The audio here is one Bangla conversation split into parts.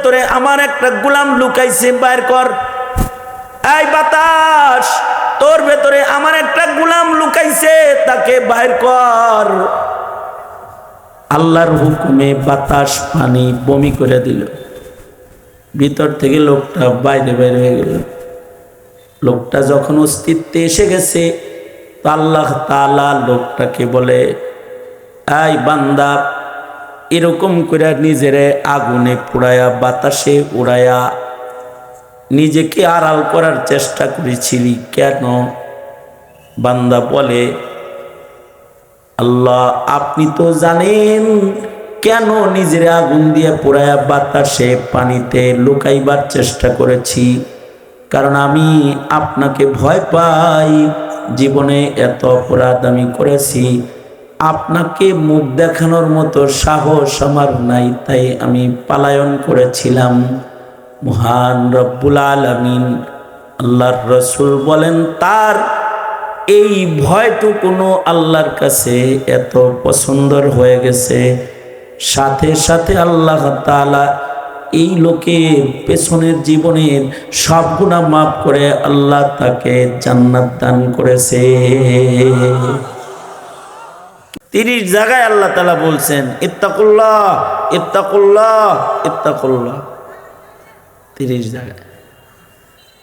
ভেতরে আমার একটা গোলাম লুকাইছে, বাইর কর। এই বাতাস, তোর ভেতরে আমার একটা গোলাম লুকাইছে, তাকে বাইর কর। আল্লাহর হুকুমে বাতাস পানি বমি করে দিল। ভিতর থেকে লোকটা বাইরে বের হয়ে গেল। লোকটা যখন অস্তিত্বে এসে গেছে, আল্লাহ তাআলা লোকটাকে বলে, এই বান্দা, এরকম করে নিজেরে আগুনে পুড়ায়া বাতাসে উড়ায়া নিজেকে আড়াল করার চেষ্টা করেছিলি কেন? বান্দা বলে, আল্লাহ আপনি তো জানেন কেন নিজের আগুন দিয়ে পোড়ায়া বাতাসে পানিতে লুকাইবার চেষ্টা করেছি। কারণ আমি আপনাকে ভয় পাই। জীবনে এত অপরাধ আমি করেছি, আপনাকে মুখ দেখানোর মতো সাহস আমার নাই, তাই আমি পলায়ন করেছিলাম। মহান রব্বুল আলামিন আল্লাহর রাসূল বলেন, তার এই ভয়টুকুনো আল্লাহর কাছে এত পছন্দর হয়ে গেছে, সাথে সাথে আল্লাহ তাআলা এই লোকের পেছনের জীবনের সব গুনাহ মাফ করে আল্লাহ তাকে জান্নাত দান করেছে। 30 জায়গায় আল্লাহ তাআলা বলছেন, ইত্তাকুল্লাহ ইত্তাকুল্লাহ ইত্তাকুল্লাহ, 30 জায়গায়।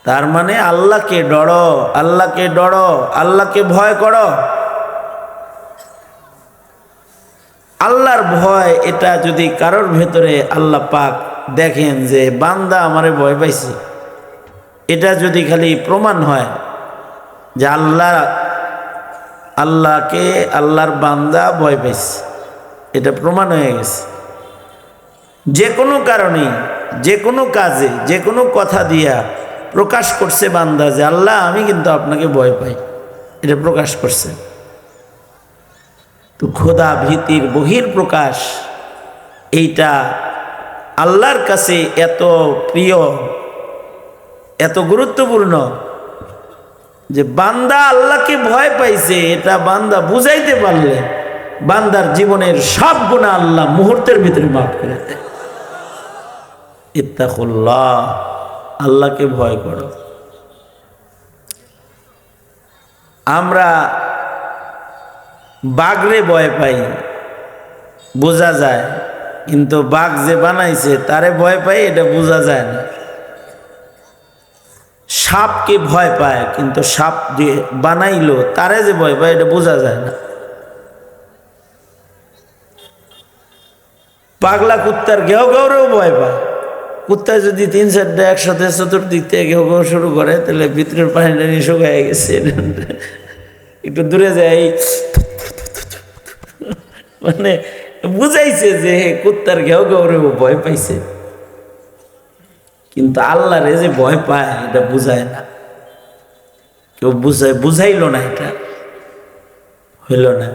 তার মানে আল্লাহকে ডরো, আল্লাহকে ডরো, আল্লাহকে ভয় করো। আল্লাহর ভয়, এটা যদি কারোর ভেতরে আল্লাহ পাক দেখেন যে বান্দা আমারে ভয় পাইছে, এটা যদি খালি প্রমাণ হয় যে আল্লাহকে আল্লাহর বান্দা ভয় পাইছে, এটা প্রমাণ হয়ে গেছে। যে কোনো কারণে, যে কোনো কাজে, যে কোনো কথা দিয়া প্রকাশ করছে বান্দা যে আল্লাহ আমি কিন্তু আপনাকে ভয় পাই, এটা প্রকাশ করছে। তো খোদা ভীতির বহির প্রকাশ, এইটা আল্লাহর কাছে এত প্রিয়, এত গুরুত্বপূর্ণ যে বান্দা আল্লাহকে ভয় পাইছে, এটা বান্দা বুঝাইতে পারলে বান্দার জীবনের সব গুনাহ আল্লাহ মুহূর্তের ভিতরে মাফ করে দেয়। ইত্তাকুল্লাহ, আল্লাহকে ভয় করো। আমরা বাঘরে ভয় পাই, বোঝা যায়, কিন্তু বাঘ যে বানাইছে তারে ভয় পাই, এটা বোঝা যায় না। সাপকে ভয় পায়, কিন্তু সাপ যে বানাইলো তারে যে ভয় পায়, এটা বোঝা যায় না। পাগলা কুত্তার ঘেউ ঘেউরেও ভয় পায়। কুত্তায় যদি 3-4টা একসাথে চতুর্দিক থেকে ঘেউ ঘেউ শুরু করে, তাহলে ভিতরের পানিটা নিয়ে শুকায় গেছে, একটু দূরে যায়, মানে বুঝাইছে যে কুত্তার ঘেউ ঘেউরেও ভয় পাইছে। কিন্তু আল্লাহরে যে ভয় পায়, এটা বুঝায় না, কেউ বুঝাইলো না, এটা হইল না।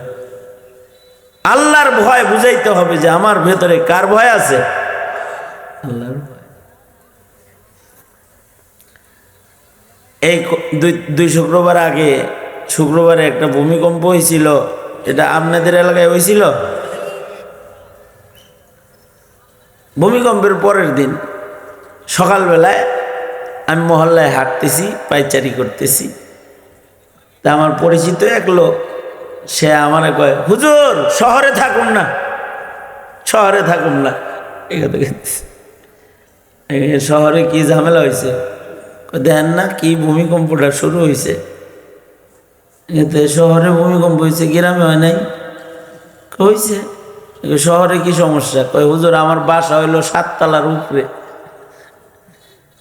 আল্লাহর ভয় বুঝাইতে হবে যে আমার ভেতরে কার ভয় আছে? আল্লাহর ভয়। এই দুই শুক্রবার আগে, শুক্রবারে একটা ভূমিকম্প হয়েছিল, এটা আপনাদের এলাকায় হয়েছিল। ভূমিকম্পের পরের দিন সকালবেলায় আমি মহল্লায় হাঁটতেছি, পাইচারি করতেছি। তা আমার পরিচিত এক লোক, সে আমারে কয়, হুজুর শহরে থাকুন না, শহরে থাকুন না। এই কথা শহরে কি ঝামেলা হয়েছে? দেন না কি ভূমিকম্পটা শুরু হয়েছে, এতে শহরে ভূমিকম্প হয়েছে, গ্রামে হয় নাই। হয়েছে, শহরে কি সমস্যা? কয় হুজুর আমার বাসা হইল 7 তলার উপরে,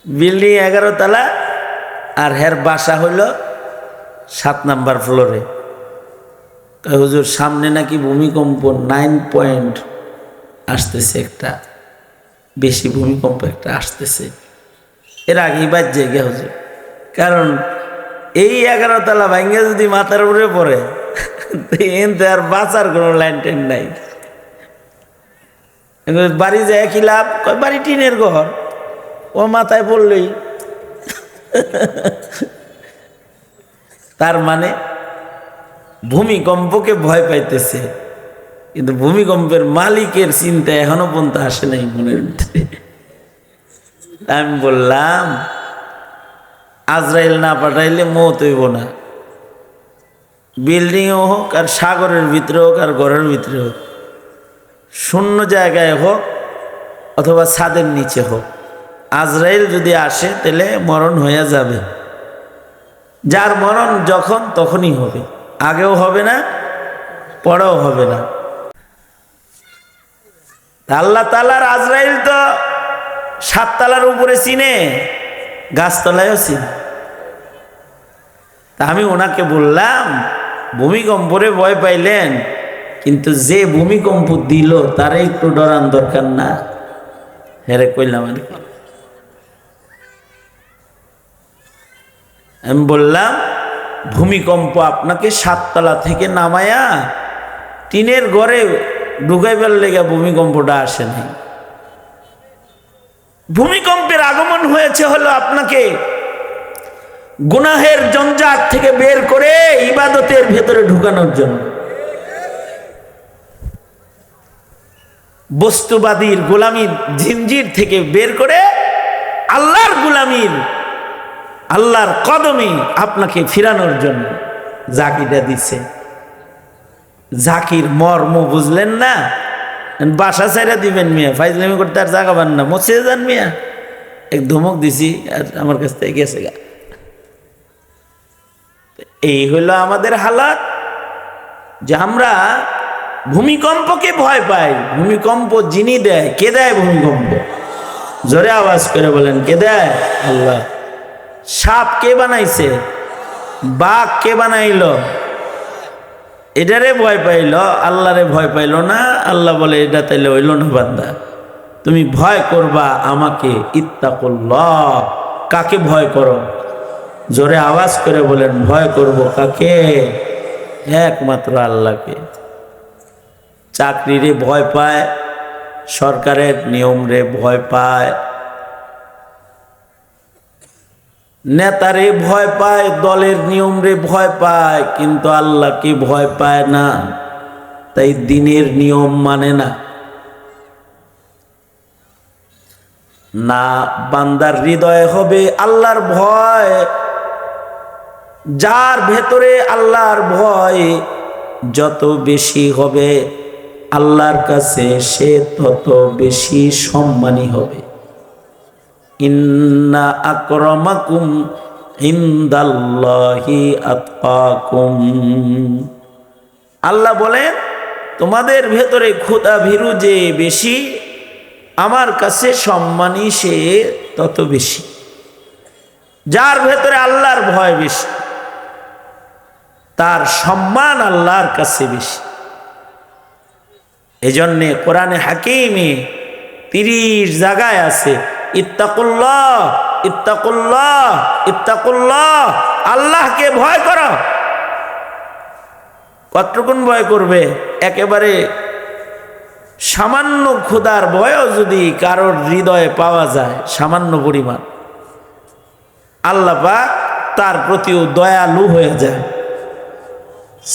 বিল্ডিং 11 তলা, আর হের বাসা হইল 7 নাম্বার ফ্লোরে। কয় হুজুর সামনে নাকি ভূমিকম্প 9 পয়েন্ট আসতেছে, একটা বেশি ভূমিকম্প একটা আসতেছে, এর আগেই বাজছে গে হুজুর। কারণ এই 11 তলা ভাঙ্গে যদি মাথার উপরে পড়ে, এতে আর বাঁচার কোনো লাইন টেন নাই। বাড়ি যায় কি লাভ? বাড়ি টিনের ঘর, ও মাথায় পড়লেই। তার মানে ভূমিকম্পকে ভয় পাইতেছে, কিন্তু ভূমিকম্পের মালিকের চিন্তা এখনো পর্যন্ত আসে নাই মনের ভিতরে। আমি বললাম আজরাইল না পাঠাইলে মৌত হইব না, বিল্ডিংও হোক আর সাগরের ভিতরে হোক আর ঘরের ভিতরে হোক, শূন্য জায়গায় হোক অথবা ছাদের নিচে হোক, আজরাইল যদি আসে তাহলে মরণ হয়ে যাবে। যার মরণ যখন তখনই হবে, আগেও হবে না পরেও হবে না। আল্লাহ তাআলার আজরাইল তো 7 তলার উপরে চিনে, গাছতলায়ও চিনে। তা আমি ওনাকে বললাম ভূমিকম্পরে ভয় পাইলেন, কিন্তু যে ভূমিকম্প দিল তারে একটু ডরান দরকার না? হেরে কইলাম আর কি। আমি বললাম ভূমিকম্প আপনাকে 7 তলা থেকে নামায়া টিনের ঘরে ঢুকাইবার লেগে ভূমিকম্পটা আসে নাই। ভূমিকম্পের আগমন হয়েছে হলো আপনাকে গুনাহের জঞ্জাট থেকে বের করে ইবাদতের ভেতরে ঢুকানোর জন্য, বস্তুবাদীর গোলামীর জিনজির থেকে বের করে আল্লাহর গোলামীর, আল্লাহর কদমে আপনাকে ফিরানোর জন্য জাকিটা দিছে। জাকির মর্ম বুঝলেন না? বাসা ছাইরা দিবেন মিয়া, ফাইজলামি করতে আর জায়গা পান না, মসজিদে যান মিয়া। এক ধমক দিছি আর আমার কাছ থেকে গেছে গা। এই হলো আমাদের হালাত, যে আমরা ভূমিকম্পকে ভয় পাই। ভূমিকম্প যিনি দেয়, কে দেয় ভূমিকম্প? জোরে আওয়াজ করে বলেন, কে দেয়? আল্লাহ। সাপ কে বানাইছে? বাঘ কে বানাইল? এটারে ভয় পাইল, আল্লাহরে ভয় পাইল না। আল্লাহ বলে এটা তাইলে হইল না বান্দা, তুমি ভয় করবা আমাকে। ইত্তাকুল্লাহ, কাকে ভয় করো? জোরে আওয়াজ করে বলেন, ভয় করব কাকে? একমাত্র আল্লাহকে। চাকরিরে ভয় পায়, সরকারের নিয়ম রে ভয় পায়, নেতারে ভয় পায়, দলের নিয়ম রে ভয় পায়, কিন্তু আল্লাহকে ভয় পায় না। তাই দিনের নিয়ম মানে না। না, বান্দার হৃদয়ে হবে আল্লাহর ভয়। যার ভেতরে আল্লাহর ভয় যত বেশি হবে, আল্লাহর কাছে সে তত বেশি সম্মানী হবে। ইন্না আকরামাকুম ইনদাল্লাহি আতকাকুম। আল্লাহ বলেন তোমাদের ভেতরে খোদা ভীরু যে বেশি, আমার কাছে সম্মানী সে তত বেশি। যার ভেতরে আল্লাহর ভয় বেশি, তার সম্মান আল্লাহর কাছে বেশি। এজন্যে কোরআনে হাকিমে 30 জায়গায় আছে ইত্তাকুল্লাহ, ইত্তাকুল্লাহ, ইত্তাকুল্লাহ। আল্লাহকে ভয় করো। কতটুকুন ভয় করবে? একেবারে সামান্য খোদার ভয়ও যদি কারোর হৃদয়ে পাওয়া যায়, সামান্য পরিমাণ, আল্লাহ পাক তার প্রতিও দয়ালু হয়ে যায়।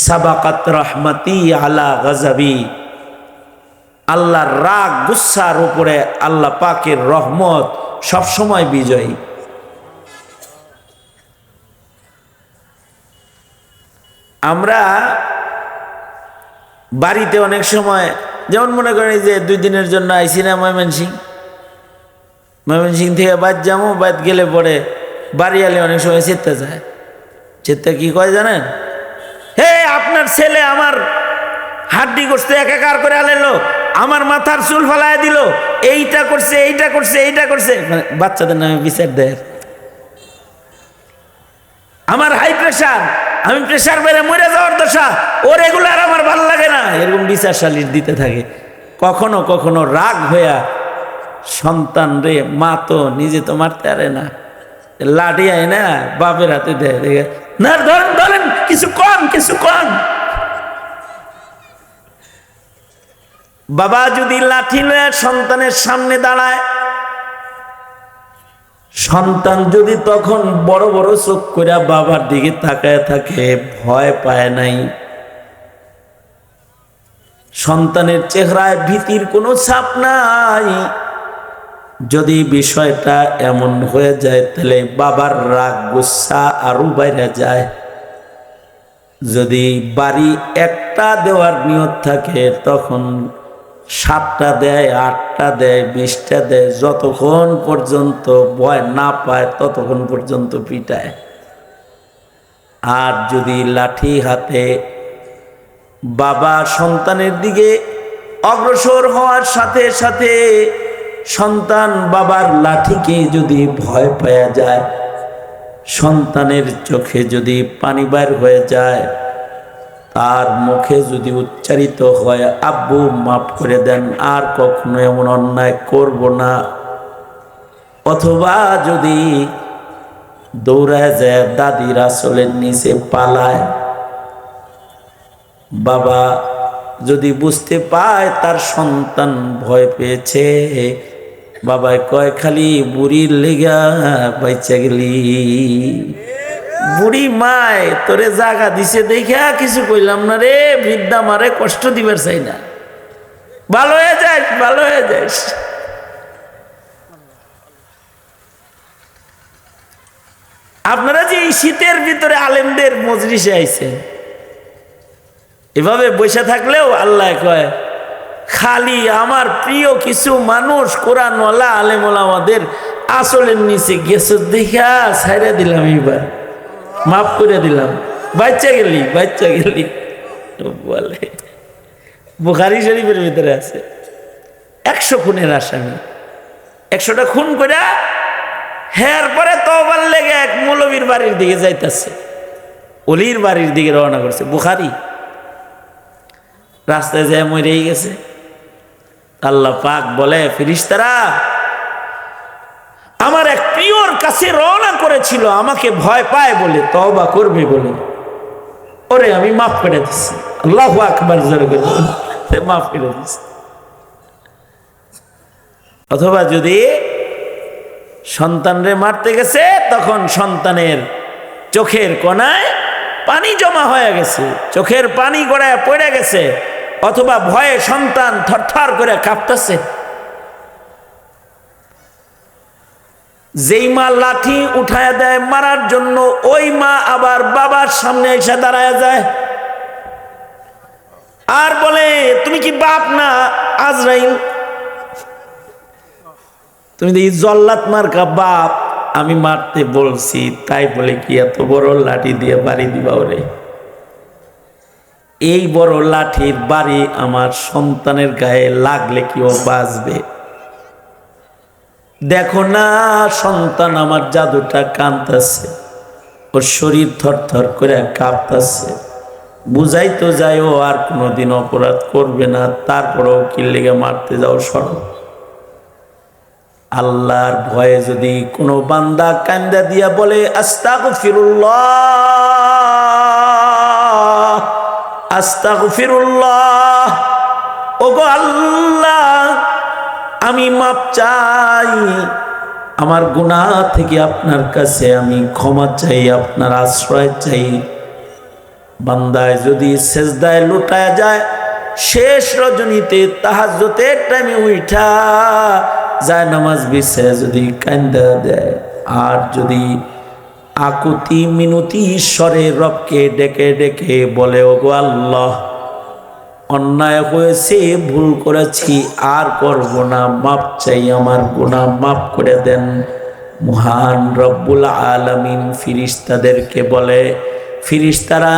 সাবাকাত রহমতি আলা গজবি। আল্লাহর রাগ গুসার উপরে আল্লাহ পাকের রহমত সবসময় বিজয়ী। আমরা বাড়িতে অনেক সময়, যেমন মনে করেন যে 2 দিনের জন্য আইসি না ময়মনসিং থেকে বাদ যাবো, বাদ গেলে পরে বাড়ি আলে অনেক সময় চেতে যায়। চেতে কি কয় জানেন? হে আপনার ছেলে আমার হাড্ডি করতে একাকার করে আলেলো, আমার মাথার চুল ফালায় দিল, এইটা করছে, এইটা করছে, এইটা করছে। মানে বাচ্চাদের নামে বিচার দেয়। আমার হাই প্রেশার, আমি প্রেশার বেড়ে মরে যাওয়ার দশা, ও রেগুলার আমার ভাল লাগে না, এরকম বিচার সালিশ দিতে থাকে। কখনো কখনো রাগ হইয়া সন্তান রে, মা তো নিজে তো মারতে পারে না, লাঠি আয় না বাপের হাতে দেয়, দেখে না ধরেন ধরেন, কিছু কম, কিছু কম। বাবা যদি লাঠি লয়ে সন্তানের সামনে দাঁড়ায়, সন্তান যদি তখন বড় বড় চোখ করে বাবার দিকে তাকায় থাকে, ভয় পায় নাই, সন্তানের চেহারায় ভীতির কোনো ছাপ নাই, যদি বিষয়টা এমন হয়ে যায় তাহলে বাবার রাগ গুসা আরো বাইরে যায়। যদি বাড়ি একটা দেওয়ার নিয়ত থাকে তখন 7টা দেয়, 8টা দেয়, 20টা দেয়, যতক্ষণ পর্যন্ত ভয় না পায় ততক্ষণ পর্যন্ত পিটায়। আর যদি লাঠি হাতে বাবা সন্তানের দিকে অগ্রসর হওয়ার সাথে সাথে সন্তান বাবার লাঠিকে যদি ভয় পাওয়া যায়, সন্তানের চোখে যদি পানি বের হয়ে যায়, তার মুখে যদি উচ্চারিত হয় আব্বু মাফ করে দেন, আর কখনো এমন অন্যায় করব না, অথবা যদি দৌড়ায় যায় দাদির আঁচলের নিচে পালায়, বাবা যদি বুঝতে পায় তার সন্তান ভয় পেয়েছে, বাবাই কয় খালি বুড়ির লেগা বাইচা গেলি, বুড়ি মায় তোরে জাগা দিছে দেখা কিছু কইলাম না রে, বৃদ্ধা মারে কষ্ট দিবার চাই না, ভালো হয়ে যাস, ভালো হয়ে যাস। আপনারা যে এই শীতের ভিতরে আলেমদের মজলিসে আইছেন, এভাবে বসে থাকলেও আল্লাহ কয় খালি আমার প্রিয় কিছু মানুষ কোরআনওয়ালা আলেমওয়ালাদের আসলের নিচে গেছে দেখা ছাইরা দিলাম, এইবার মাফ করে দিলাম, বাচ্চা গেলি বাচ্চা গেলি বলে। বুখারী শরীফের ভিতরে আছে 100 খুনের আসামি, 100টা খুন করে হের পরে তওবার লেগে এক মৌলবীর বাড়ির দিকে যাইতেছে, অলির বাড়ির দিকে রওনা করছে। বুখারী রাস্তায় যায় মরেই গেছে। আল্লাহ পাক বলে ফেরেশতারা আমার এক প্রিয়র কাছে রওনা করেছিল, আমাকে ভয় পায় বলে, তওবা করবে বলে, ওরে আমি মাফ করে দিচ্ছি। আল্লাহু আকবার, জোরে করে মাফ করে দিচ্ছি। অথবা যদি সন্তানরে মারতে গেছে তখন সন্তানের চোখের কোণায় পানি জমা হয়ে গেছে, চোখের পানি গড়ায় পড়ে গেছে, অথবা ভয়ে সন্তান থরথর করে কাঁপতেছে, যেই মা লাঠি উঠায় দেয় মারার জন্য, ওই মা আবার বাবার সামনে এসে দাঁড়ায় যায় আর বলে তুমি কি বাপ না আজরাইল, তুমি দেখি জল্লাদ মার্কা বাপ, আমি মারতে বলছি তাই বলে কি এত বড় লাঠি দিয়ে বাড়ি দিবা ওরে? এই বড় লাঠির বাড়ি আমার সন্তানের গায়ে লাগলে কি ও বাঁচবে? দেখো না সন্তান আমার জাদুটা কাঁদতেছে, ওর শরীর থরথর করে কাঁপতেছে, বুঝাই তো যায় ও আর কোনোদিন অপরাধ করবে না, তারপরেও কি লেগে মারতে যাও? সরো। আল্লাহর ভয়ে যদি কোনো বান্দা কান্দা দিয়া বলে আস্তাগফিরুল্লাহ আস্তাগফিরুল্লাহ, ওগো আল্লাহ আমি মাপ চাই, আমার গুনাহ থেকে আপনার কাছে আমি ক্ষমা চাই, আপনার আশ্রয় চাই, বান্দায় যদি সেজদায় লুটায় যায়, শেষ রজনীতে তাহাজ্জুদের টাইমে উঠা যায় নামাজ বিছে যদি কান্দা দেয়, আর যদি আকুতি মিনতি ঈশ্বরে রবকে ডেকে ডেকে বলে ওগো আল্লাহ অন্যায় হয়েছে, ভুল করেছি, আর করব না, মাপ চাই, আমার গুনাহ মাফ করে দেন, মহান রব্বুল আলামিন ফিরিস্তাদেরকে বলে ফিরিস্তারা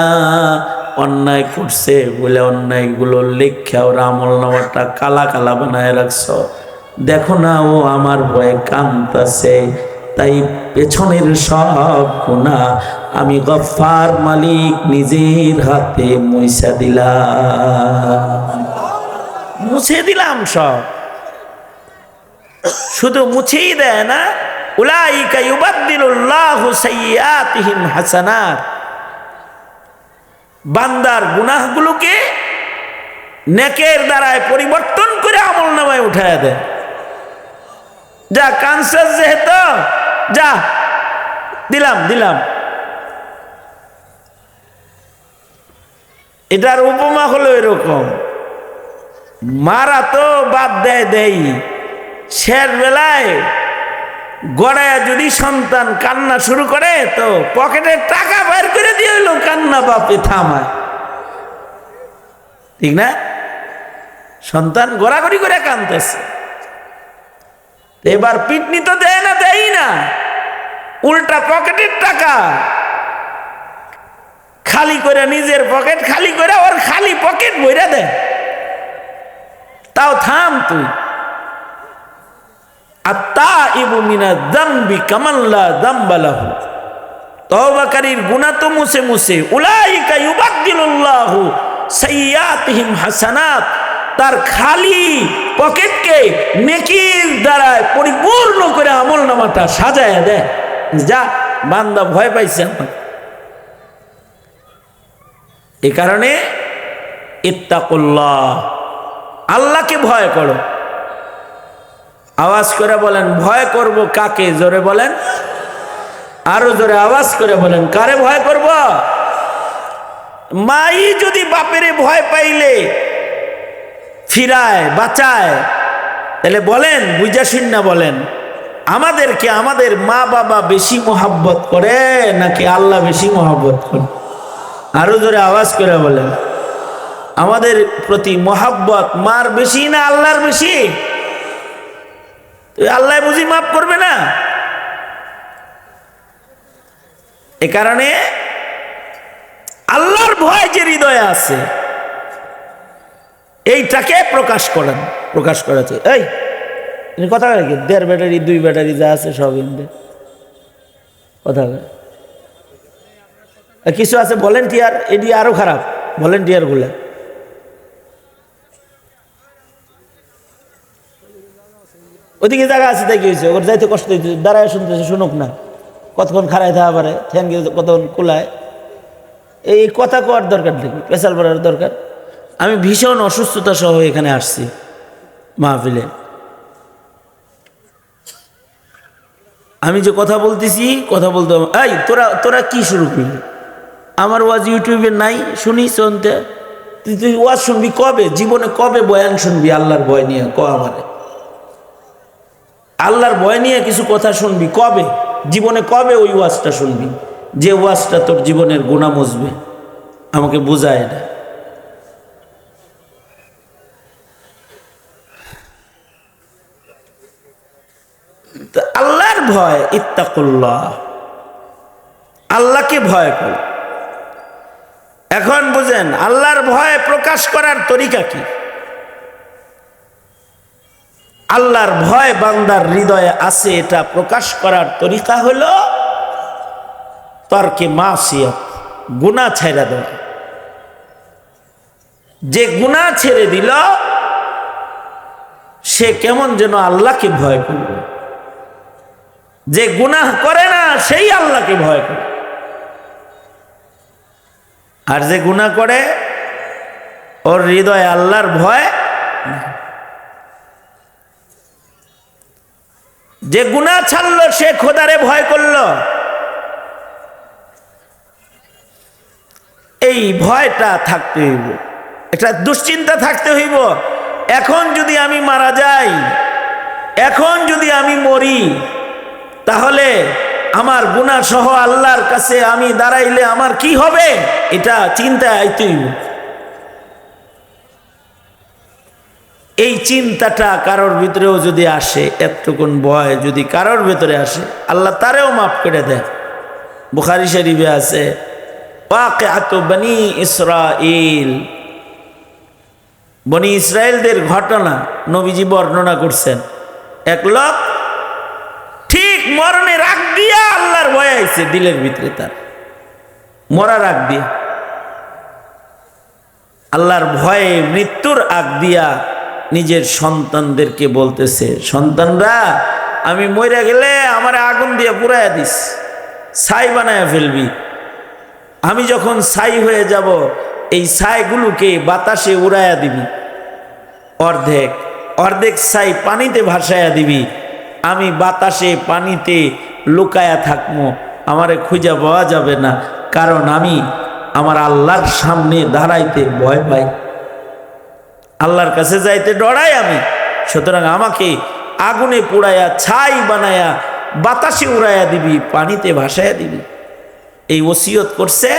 অন্যায় করছে বলে অন্যায়গুলো লেখা ওরা আমলনামাটা কালা কালা বানায় রাখছ, দেখো না ও আমার ভয়ে কাঁদতেছে, তাই পেছনের সব গুনাহ আমি গফফার মালিক নিজের হাতে মুছে দিলাম সব। শুধু মুছেই দেয় না, উলাইকা ইউবাদদিলুল্লাহু সাইয়্যাতিহিম হাসানাত, বান্দার গুনাহগুলোকে নেকের দ্বারায় পরিবর্তন করে আমলনামায় উঠায় দেয়। যা কানসার যেহেতু যা দিলাম, এটার উপমা হলো এরকম, মারা তো বাদ দেয়, শেষ বেলায় গড়ায় যদি সন্তান কান্না শুরু করে তো পকেটের টাকা বের করে দিয়ে হইলো কান্না বাপে থামায়, ঠিক না? সন্তান গড়াগড়ি করে কাঁদতেছে, এবার পিটনি তো দেয় না, উল্টা পকেটের টাকা খালি করে, নিজের পকেট খালি করে ওর খালি পকেট বইরা দেয়। তাও থাম তুই। আত্তাইবু মিনাজ যামবি কামান লা যামবা লাহু, তওবাকারীর গুনাহ তো মুছে মুছে, উলাইকা ইউবাদদিলুল্লাহু সাইয়্যাতিহিম হাসানাত, তার খালি পকেটকে নেকির দ্বারা পরিপূর্ণ করে আমলনামাটা সাজায় দেয়। যা বান্দা ভয় পাইছে আমার। এই কারণে ইত্তাকুল্লাহ, আল্লাহকে ভয় করো। আওয়াজ করে বলেন, ভয় করব কাকে? জোরে বলেন, আরো জোরে আওয়াজ করে বলেন, কারে ভয় করব? মাই যদি বাপেরে ভয় পাইলে ফিরায় বাঁচায়, তাহলে বলেন, বুঝা শুননা বলেন, আমাদেরকে আমাদের মা বাবা বেশি মোহাব্বত করে নাকি আল্লাহ বেশি মোহাব্বত করে? আরো জোরে আওয়াজ করে বলেন, আমাদের প্রতি মোহাব্বত মার বেশি না আল্লাহর বেশি? আল্লাহ বুঝি মাফ করবে না? এ কারণে আল্লাহর ভয় যে হৃদয়ে আছে এইটাকে প্রকাশ করেন, প্রকাশ করেছে। এই কথা বলে কি 1.5 ব্যাটারি 2 ব্যাটারি যা আছে সব ইন্দে কথা বলে। কিছু আছে ভলেন্টিয়ার, এটি আরো খারাপ, ভলেন্টিয়ার গুলা ওইদিকে জায়গা আছে, তাই কি হয়েছে? ওর যাইতে কষ্ট হইতে, দাঁড়ায় শুনতেছে, শুনুক না, কতক্ষণ খাড়াই থাকা পারে, থ্যান কতক্ষণ কুলায়। এই কথা কোয়ার দরকার দেখি, পেশাল পড়ার দরকার। আমি ভীষণ অসুস্থতা সহ এখানে আসছি মাহফিলে। আমি যে কথা বলতেছি, কথা বলতে, এই তোরা কি শুরু করলি? আমার ওয়াজ ইউটিউবে নাই, শুনি শুনতে। তুই ওয়াজ শুনবি কবে? জীবনে কবে বয়ান শুনবি আল্লাহর ভয় নিয়ে? আমারে আল্লাহর ভয় নিয়ে কিছু কথা শুনবি কবে? জীবনে কবে ওই ওয়াজটা শুনবি যে ওয়াজটা তোর জীবনের গুনাহ মুছবে? আমাকে বুঝায় না। আল্লাহর ভয়, ইত্তাকুল্লাহ, আল্লাহকে ভয় কর। এখন বুঝেন আল্লাহর ভয় প্রকাশ করার তরিকা কি? আল্লাহর ভয় বান্দার হৃদয়ে আছে, এটা প্রকাশ করার তরিকা হলো তরকে মাসিয়াত, গুনাহ ছেড়ে দেওয়া। যে গুনাহ ছেড়ে দিল সে কেমন যেন আল্লাহকে ভয় করবে। যে গুনাহ করে না সেই আল্লাহকে ভয় করে, আর যে গুনাহ করে ওর হৃদয়ে আল্লাহর ভয়। যে গুনাহ ছাড়লো সে খোদারে ভয় করলো। এই ভয়টা থাকতে হইব, একটা দুশ্চিন্তা থাকতে হইব। এখন যদি আমি মারা যাই, এখন যদি আমি মরি, তাহলে আমার গুনাহ সহ আল্লাহর কাছে আমি দাঁড়াইলে আমার কি হবে? এটা চিন্তা আইতে হইব। এই চিন্তাটা কারোর ভিতরেও যদি আসে, এতটুকুন ভয় যদি কারোর ভিতরে আসে, আল্লাহ তারেও মাফ করে দেয়। বুখারী শরীফে আছে ওয়াকিআতু বনি ইসরাইল, বনি ইসরাইলদের ঘটনা নবীজি বর্ণনা করছেন। এক লোক ঠিক মরণের আগ দিয়া আল্লাহর ভয় আইছে দিলের ভিতরে, তার মরার আগ দিয়া আল্লাহর ভয়ে মৃত্যুর আগ দিয়া নিজের সন্তানদেরকে বলতেছে, সন্তানরা আমি মরে গেলে আমার আগুন দিয়ে পুড়াইয়া দিস, ছাই বানায়া ফেলবি। আমি যখন ছাই হয়ে যাব, এই ছাইগুলোকে বাতাসে উড়াইয়া দিবি, অর্ধেক অর্ধেক ছাই পানিতে ভাসাইয়া দিবি। আমি বাতাসে পানিতে লুকায়া থাকবো, আমারে খুঁজে পাওয়া যাবে না, কারণ আমি আমার আল্লাহর সামনে দাঁড়াইতে ভয় পাই, আল্লাহর কাছে যাইতে ডরাই আমি। সুতরাং আমাকে আগুনে পুড়ায়া ছাই বানায়া বাতাসে উড়াইয়া দিবি, পানিতে ভাসাইয়া দিবি। এই ওসিয়ত করছে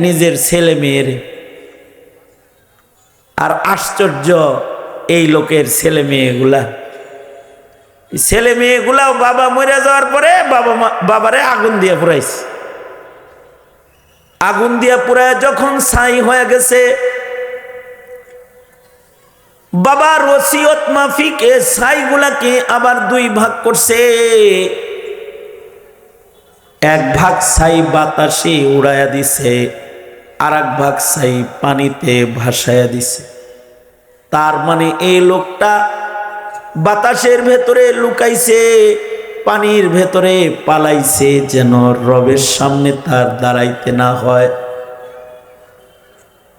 নিজের ছেলে মেয়েরে। আর আশ্চর্য এই লোকের ছেলে মেয়েগুলাও বাবা মরে যাওয়ার পরে বাবারে আগুন দিয়ে পুরাইছে। আগুন দিয়ে পুরায় যখন ছাই হয়ে গেছে, বাবার ওসিয়ত মাফিক এ ছাইগুলাকে আবার দুই ভাগ করছে। এক ভাগ ছাই বাতাসে উড়াইয়া দিছে, আর এক ভাগ ছাই পানিতে ভাসাইয়া দিছে। তার মানে এই লোকটা বাতাসের ভেতরে লুকাইছে, পানির ভেতরে পালাইছে, যেন রবের সামনে তার দাঁড়াইতে না হয়।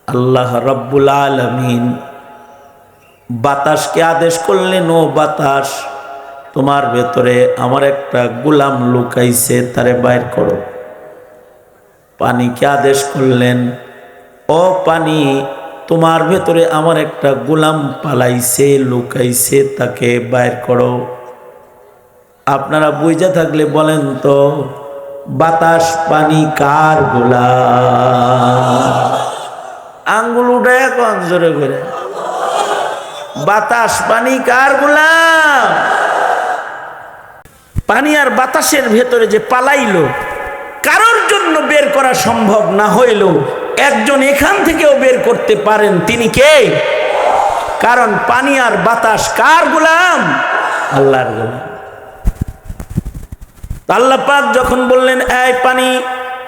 আল্লাহ রব্বুল আলামিন বাতাসকে আদেশ করলেন, ও বাতাস, তোমার ভেতরে আমার একটা গোলাম লুকাইছে, তারে বাইর করো। পানিকে আদেশ করলেন, ও পানি, তোমার ভেতরে আমার একটা গোলাম পালাইছে, লুকাইছে, তাকে বাইর করো। আপনারা বুঝা থাকলে বলেন তো, বাতাস পানি কার গোলাম? আঙ্গুল উঠায় কোন জোরে করে, বাতাস পানি কার গোলাম? পানি আর বাতাসের ভেতরে যে পালাইলো, কারোর জন্য বের করা সম্ভব না হইল একজন এখান থেকেও বের করতে পারেন, তিনি কে? কারণ পানি আর বাতাস কার গোলাম? আল্লাহর গোলাম। আল্লাহ পাক যখন বললেন, এই পানি,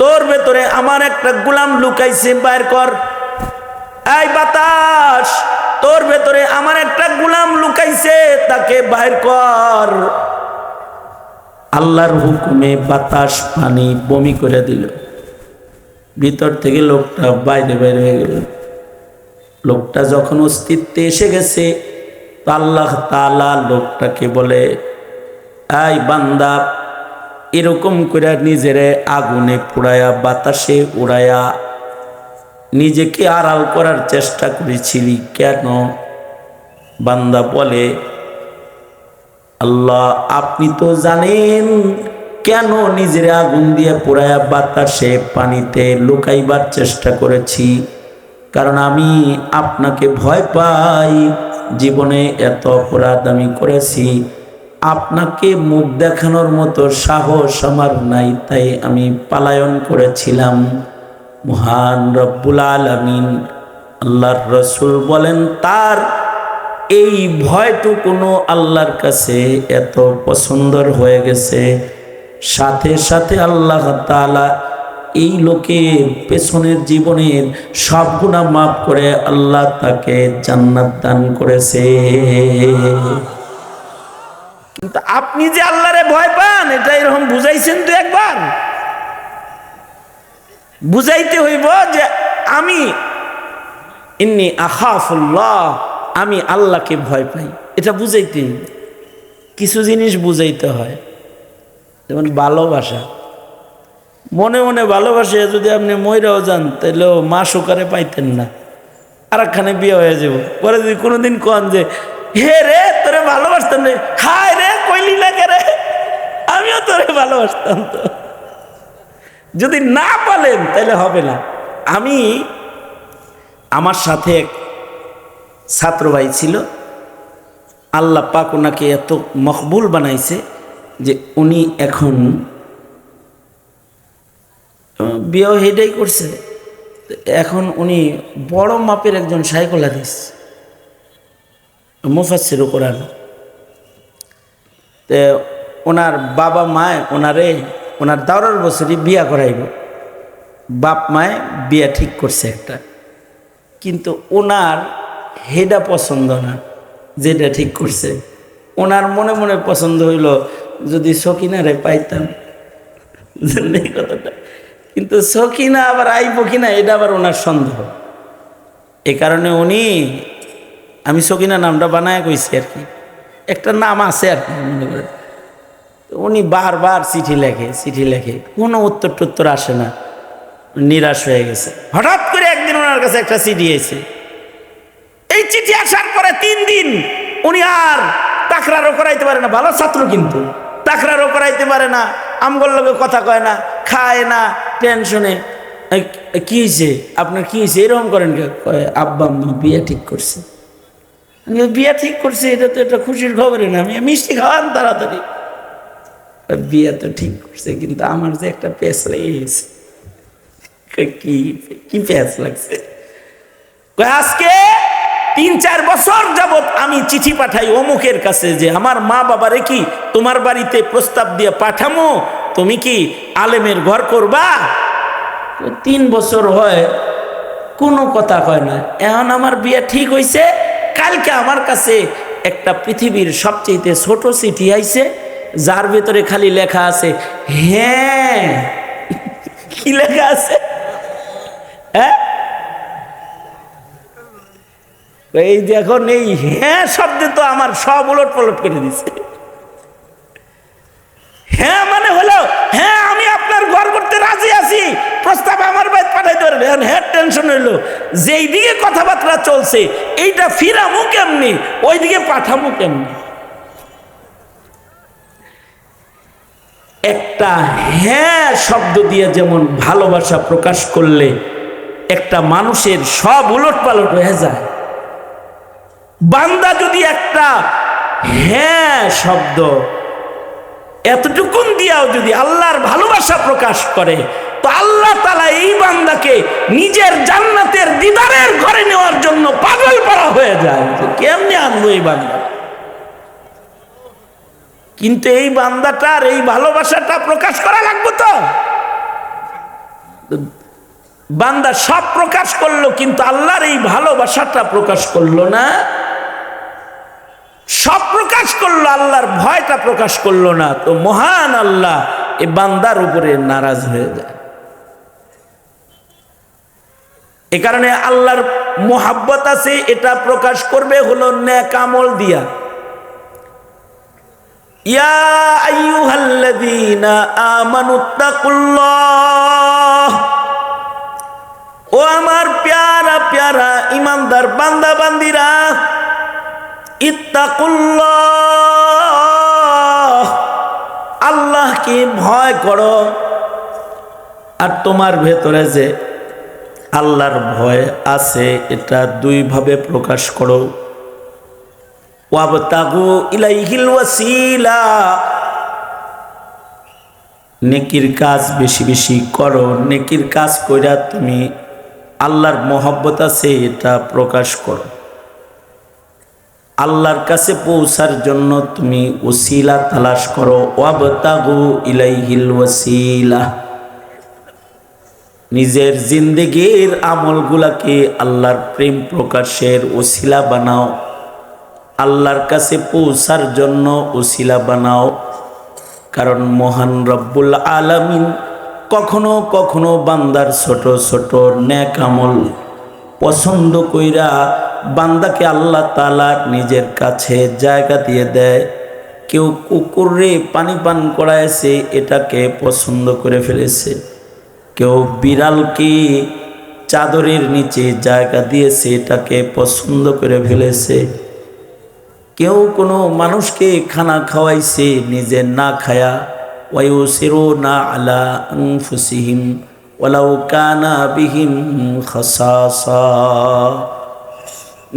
তোর ভেতরে আমার একটা গোলাম লুকাইছে, বাইর কর। এই বাতাস, তোর ভেতরে আমার একটা গোলাম লুকাইছে, তাকে বাইর কর। আল্লাহর হুকুমে বাতাস পানি বমি করে দিল। ভিতর থেকে লোকটা বাইরে বের হয়ে গেল। লোকটা যখন অস্তিত্বে এসে গেছে, তো আল্লাহ তাআলা লোকটাকে বলে, এই বান্দা, এরকম করে নিজেরে আগুনে পুড়ায়া বাতাসে উড়ায়া নিজেকে আড়াল করার চেষ্টা করেছিলি কেন? বান্দা বলে, আল্লাহ, আপনি তো জানেন কেন নিজের আগুন দিয়ে পোড়ায়া বাতাসে পানিতে লুকাইবার চেষ্টা করেছি। কারণ আমি আপনাকে ভয় পাই। জীবনে এত অপরাধ আমি করেছি, আপনাকে মুখ দেখানোর মতো সাহস আমার নাই, তাই আমি পালায়ন করেছিলাম। মহান রব্বুল আলামিন আল্লাহর রাসূল বলেন, তার এই ভয়টুকুনো আল্লাহর কাছে এত পছন্দর হয়ে গেছে, সাথে সাথে আল্লাহ তাআলা এই লোকের পেছনের জীবনের সব গুনাহ মাফ করে আল্লাহ তাকে জান্নাত দান করেছে। কিন্তু আপনি যে আল্লাহরে ভয় পান, এটা এরকম বুঝাইছেন তো একবার? বুঝাইতে হইব যে আমি ইন্নী আখাফুল্লাহ, আমি আল্লাহকে ভয় পাই, এটা বুঝাইতে কিছু জিনিস বুঝাইতে হয়। যেমন ভালোবাসা, মনে মনে ভালোবাসে যদি আপনি মইরাও যান, তাহলেও মা সুকারে পাইতেন না, আর একখানে বিয়ে হয়ে যাব। পরে যদি কোনোদিন কন যে, হে রে, তোরে ভালোবাসতাম রে, হায় রে, কইলি না কে রে, আমিও তোরে ভালোবাসতাম, তো যদি না বলেন তাহলে হবে না। আমার সাথে এক ছাত্র ভাই ছিল, আল্লাহ পাক ওনাকে এত মকবুল বানাইছে যে উনি এখন বিয়ে হেডাই করছে। এখন উনি বড় মাপের একজন শাইখুল হাদিস, মুফাসসির কোরআন। তো ওনার বাবা মায় ওনার দাওরার বছরই বিয়া করাইব। বাপ মায় বিয়া ঠিক করছে একটা, কিন্তু ওনার হেডা পছন্দ না, যেটা ঠিক করছে। ওনার মনে মনে পছন্দ হইল যদি সকিনারে পাইতাম, এই কথাটা। কিন্তু সকিনা আবার আইব কিনা এটা আবার ওনার সন্দেহ। এ কারণে আমি সকিনা নামটা বানায় কইছি আর কি, একটা নাম আছে আর কি মনে করে। উনি বারবার চিঠি লেখে, কোনো উত্তর আসে না, নিরাশ হয়ে গেছে। হঠাৎ করে একদিন ওনার কাছে একটা চিঠি এসে, এই চিঠি আসার পরে 3 দিন উনি আর তাকরারও করাইতে পারে না, ভালো ছাত্র কিন্তু তাকরারও করাইতে পারে না, আমগোর লগে কথা কয় না, খায় না, টেনশনে। কি হয়েছে আপনার, কি হয়েছে এরকম করেন? কয় আব্বা আম্মা বিয়ে ঠিক করছে। বিয়ে ঠিক করছে, এটা তো একটা খুশির খবরই না, আমি মিষ্টি খাওয়ান তাড়াতাড়ি। বিয়ে তো ঠিক করছে, কিন্তু আমার যে একটা পেঁচ লেগে গেছে। কি কি পেঁচ লাগছে? আজকে 3-4 বছর যাবত আমি চিঠি পাঠাই অমুকের কাছে যে আমার মা বাবারে কি তোমার বাড়িতে প্রস্তাব দিয়ে পাঠামো, তুমি কি আলেমের ঘর করবা? 3 বছর হয় কোনো কথা কয় না। এখন আমার বিয়ে ঠিক হয়েছে, কালকে আমার কাছে একটা পৃথিবীর সবচেয়ে ছোট চিঠি আইছে, যার ভেতরে খালি লেখা আছে হ্যাঁ। কি লেখা আছে? হ্যাঁ, এই দেখুন, এই হ্যাঁ শব্দে তো আমার সব উলট পালট করে দিচ্ছে। হ্যাঁ মানে হলো হ্যাঁ আমি আপনার ঘর করতে রাজি আছি, প্রস্তাব আমার বাড়ি পাঠাইতে পারেন। এখন হ্যাঁ টেনশন হইলো, যেই দিকে কথাবার্তা চলছে এইটা ফিরামু কেমনি, ওইদিকে পাঠামু কেমনি। একটা হ্যাঁ শব্দ দিয়ে যেমন ভালোবাসা প্রকাশ করলে একটা মানুষের সব উলট পালট হয়ে যায়, বান্দা যদি একটা হ্যাঁ শব্দ এতটুকুন দিয়াও যদি আল্লাহর ভালোবাসা প্রকাশ করে, তো আল্লাহ তাআলা এই বান্দাকে নিজের জান্নাতের দিদারের ঘরে নেওয়ার জন্য পাগল পারা হয়ে যায়। কেমনে আনবো এই বান্দা? কিন্তু এই বান্দাটার এই ভালোবাসাটা প্রকাশ করা লাগবে তো। বান্দা সব প্রকাশ করলো, কিন্তু আল্লাহর এই ভালোবাসাটা প্রকাশ করলো না। সব প্রকাশ করলো, আল্লাহর ভয়টা প্রকাশ করলো না, তো মহান আল্লাহ এই বান্দার উপরে নারাজ হয়ে যায়। এ কারণে আল্লাহর মোহাব্বত আছে, এটা প্রকাশ করবে হলো নেক আমল দিয়া। ইয়া আইয়ুহাল্লাযীনা আমানুত্তাকুল্লাহ, ও আমার প্যারা প্যারা ইমানদার বান্দা বান্দিরা, ইত্তাকুল্লাহ, আল্লাহকে ভয় করো। আর তোমার ভেতরে যে আল্লাহর ভয় আছে এটা দুইভাবে প্রকাশ করো। ওয়াবতাগু ইলাইহিল ওয়াসিলা, নেকির কাজ বেশি বেশি করো। নেকির কাজ কইরা তুমি আল্লাহর মহব্বত আছে এটা প্রকাশ করো। আল্লাহর কাছে পৌঁছার জন্য তুমি ওসিলা তালাশ করো। ওয়াবতাগু ইলাইহিল ওয়াসিলা, নিজের জিন্দেগির আমলগুলাকে আল্লাহর প্রেম প্রকাশের ওসিলা বানাও, আল্লাহর কাছে পৌঁছার জন্য ওসিলা বানাও। কারণ মহান রব্বুল আলামিন কখনো কখনো বান্দার ছোট ছোট নেক আমল পছন্দ কইরা বান্দাকে আল্লাহ তাআলা নিজের কাছে জায়গা দিয়ে দেয়। কেউ কুকুরে পানি পান করাইছে, এটাকে পছন্দ করে ফেলেছে। কেউ বিড়ালকে চাদরের নিচে জায়গা দিয়েছে, এটাকে পছন্দ করে ফেলেছে। কেউ কোনো মানুষকে খানা খাওয়াইছে, নিজে না খায়া। ওয়ায়ুসিরুনা আলা আনফুসিহিম ওয়ালাউ কানা বিহিম খাসাসা,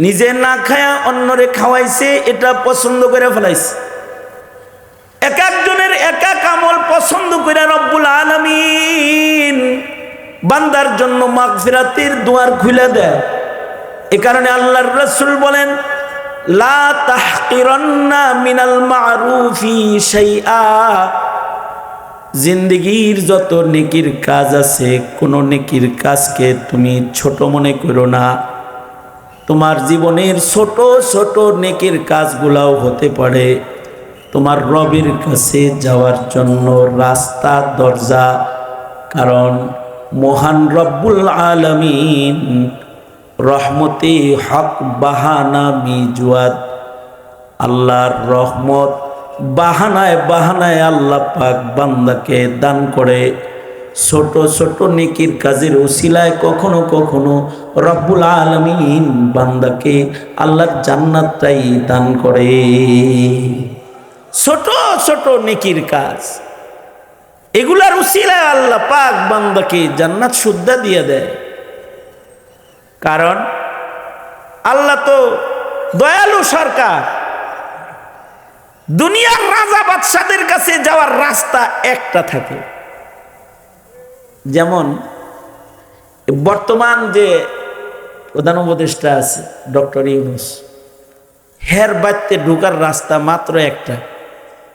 নিজে না খায়া অন্যরে খাওয়াইছে, এটা পছন্দ করে ফেলাইছে। এক একজনের এক এক আমল পছন্দ করে রব্বুল আলামিন বান্দার জন্য মাগফিরাতের দুয়ার খুলে দেয়। এ কারণে আল্লাহর রাসূল বলেন, লা তাহকিরান্না মিনাল মারুফি শাইআ, জিন্দেগির যত নেকির কাজ আছে কোন নেকির কাজকে তুমি ছোট মনে করো না। তোমার জীবনের ছোট ছোট নেকির কাজগুলাও হতে পারে তোমার রবের কাছে যাওয়ার জন্য রাস্তা, দরজা। কারণ মহান রব্বুল আলামিন রহমতে হক বাহানা মিজুয়াদ, আল্লাহর রহমত বাহানায় বাহানায় আল্লাহ পাক বান্দাকে দান করে। ছোট ছোট নেকির কাজের উসিলায় কখনো কখনো রব্বুল আলামিন বান্দাকে আল্লাহর জান্নাতটাই দান করে। ছোট ছোট নেকির কাজ, এগুলার উসিলায় আল্লাহ পাক বান্দাকে জান্নাত সুদ্ধা দিয়ে দেয়। কারণ আল্লাহ তো দয়ালু সরকার। দুনিয়ার রাজা বাদশাদের কাছে যাওয়ার রাস্তা একটা থাকে। যেমন বর্তমান যে প্রধান উপদেষ্টা আছে ডক্টর ইউনূস, হের বাড়িতে ঢোকার রাস্তা মাত্র একটা,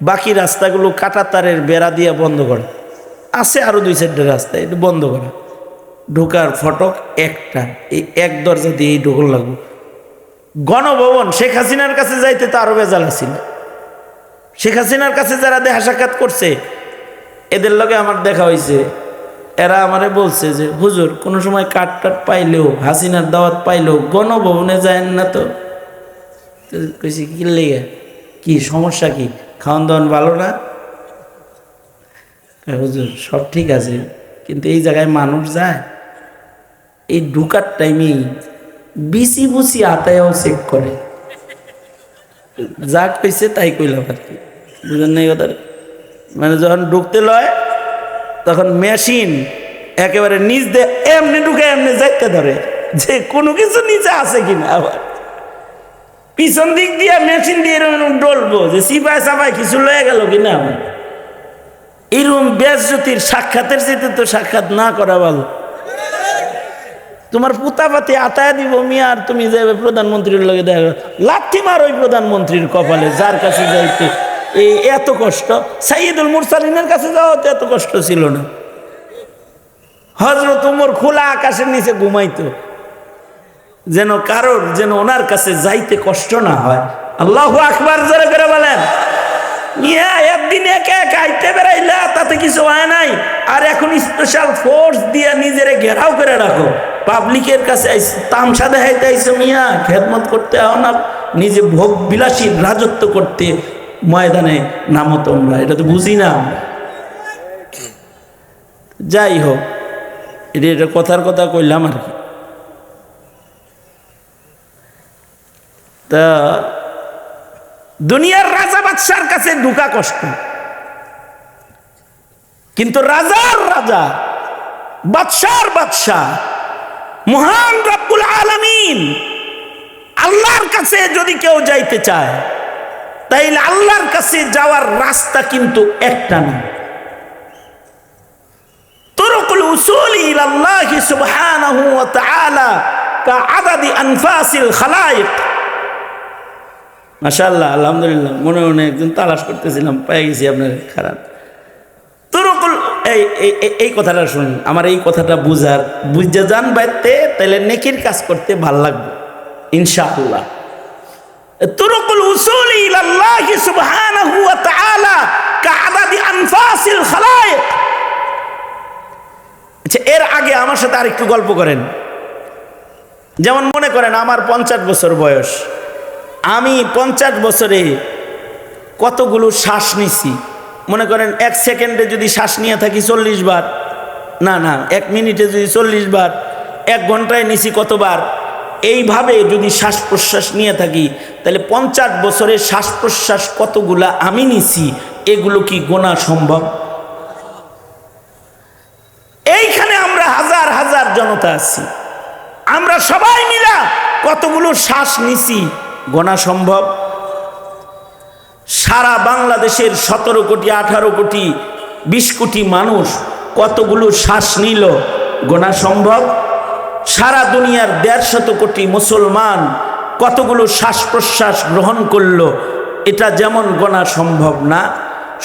বাকি রাস্তাগুলো কাঁটাতারের বেড়া দিয়ে বন্ধ করা আছে, আরো 2-4টা রাস্তা এটা বন্ধ করা। ঢোকার ফটক একটা, এই এক দরজা দিয়ে ঢোকন লাগবে। গণভবন শেখ হাসিনার কাছে যাইতে তো আরো বেজাল আছিল। শেখ হাসিনার কাছে যারা দেখা সাক্ষাৎ করছে এদের লগে আমার দেখা হয়েছে, এরা আমারে বলছে যে হুজুর কোনো সময় কাঠ টাট পাইলেও, হাসিনার দাওয়াত পাইলেও গণভবনে যায়েন না তো। কইছি কি লেগে, কি সমস্যা, কি খাওয়ান দাওয়ান ভালো না? হুজুর সব ঠিক আছে, কিন্তু এই জায়গায় মানুষ যায়, এই ঢুকার টাইমেই বিসি বুসি আতায়াও চেক করে। যা কইছে তাই কইলাম আর কি, বুঝলেন না এই কথা? মানে যখন ঢুকতে লয় তখন মেশিন একেবারে নিচ দিয়ে এমনি ঢুকে এমনি যাইতে ধরে যে কোনো কিছু নিচে আছে কিনা। আবার পিছন দিক দিয়ে মেশিন দিয়ে এরকম ডলবো যে সিপাই সাপাই কিছু লয়ে গেল কিনা। আমার এরকম বেজ্জতির সাক্ষাতের চেয়ে তো সাক্ষাৎ না করা ভালো। তোমার পুতাপাতি আতায় দিব মিয়া, আর তুমি যাবে প্রধানমন্ত্রীর লগে দেখা, লাথি মার ওই প্রধানমন্ত্রীর কপালে যার কাছে যাইতে এই এত কষ্ট। সাইয়্যিদুল মুরসালিনের কাছে যাওয়া তো এত কষ্ট ছিল না। হযরত ওমর খোলা আকাশের নিচে ঘুমাইতো যেন কারোর যেন ওনার কাছে যাইতে কষ্ট না হয়। আল্লাহু আকবার জোরে করে বলেন। মিয়া একদিন একা একা আইতে বেড়াইলা তাতে কিছু হয় নাই, আর এখন স্পেশাল ফোর্স দিয়ে নিজেরে ঘেরাও করে রাখো। পাবলিকের কাছে তামসা দেখাইতে আইসো মিয়া, খেদমত করতে আও না, নিজে ভোগ বিলাসীর রাজত্ব করতে ময়দানে নামো তোমরা। এটা তো বুঝি না। যাই হোক, এটা কথার কথা কইলাম আর কি। তা দুনিয়ার রাজা বাদশার কাছে ঢুকা কষ্ট, কিন্তু রাজার রাজা, বাদশার বাদশাহ, মহান রব্বুল আলামিন আল্লাহর কাছে যদি কেউ যাইতে চায় তাইলে আল্লাহর কাছে যাওয়ার রাস্তা কিন্তু একটা না। তুরুকুল উসুল ইলাল্লাহি সুবহানাহু ওয়া তাআলা কাআদাদি আনফাসিল খালায়েক। মাশাআল্লাহ, আলহামদুলিল্লাহ, মনে মনে একজন তালাশ করতেছিলাম, পেয়ে গেছি আপনার। খারাপ তুরুকুল, এই কথাটা শুনুন, আমার এই কথাটা বুঝে যান বাইতে, তাহলে নেকির কাজ করতে ভাল লাগবে ইনশাআল্লাহ। তুরুকুল উসুল ইলাল্লাহি সুবহানাহু ওয়া তাআলা কাআদাদি আনফাসিল খালায়েক। আচ্ছা, এর আগে আমার সাথে আরেকটু গল্প করেন। যেমন মনে করেন আমার 50 বছর বয়স, আমি 50 বছরে কতগুলো শ্বাস নিছি। মনে করেন 1 সেকেন্ডে যদি শ্বাস নিয়ে থাকি 40 বার, না 1 মিনিটে যদি 40 বার, 1 ঘন্টায় নিছি কতবার, এইভাবে যদি শ্বাস প্রশ্বাস নিয়ে থাকি তাহলে 50 বছরে শ্বাস প্রশ্বাস কতগুলা আমি নিছি, এগুলো কি গোনা সম্ভব? এইখানে আমরা হাজার হাজার জনতা আছি, আমরা সবাই মিলা কতগুলো শ্বাস নিছি, গোনা সম্ভব? সারা বাংলাদেশের 17 কোটি 18 কোটি 20 কোটি মানুষ কতগুলো শ্বাস নিল, গোনা সম্ভব? সারা দুনিয়ার 150 কোটি মুসলমান কতগুলো শ্বাস প্রশ্বাস গ্রহণ করলো, এটা যেমন গোনা সম্ভব না।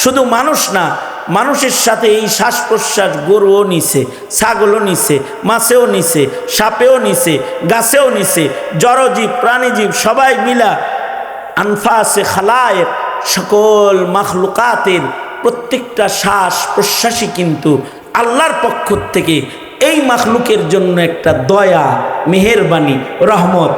শুধু মানুষ না, মানুষের সাথে এই শ্বাস প্রশ্বাস গরুও নিছে, ছাগলও নিছে, মাছেও নিছে, সাপেও নিছে, গাছেও নিছে, জড়জীব প্রাণীজীব সবাই মিলা আনফাসে খালায়েক, সকল মাখলুকাতের প্রত্যেকটা শ্বাস প্রশ্বাসই কিন্তু আল্লাহর পক্ষ থেকে এই মাখলুকের জন্য একটা দয়া, মেহেরবানি, রহমত।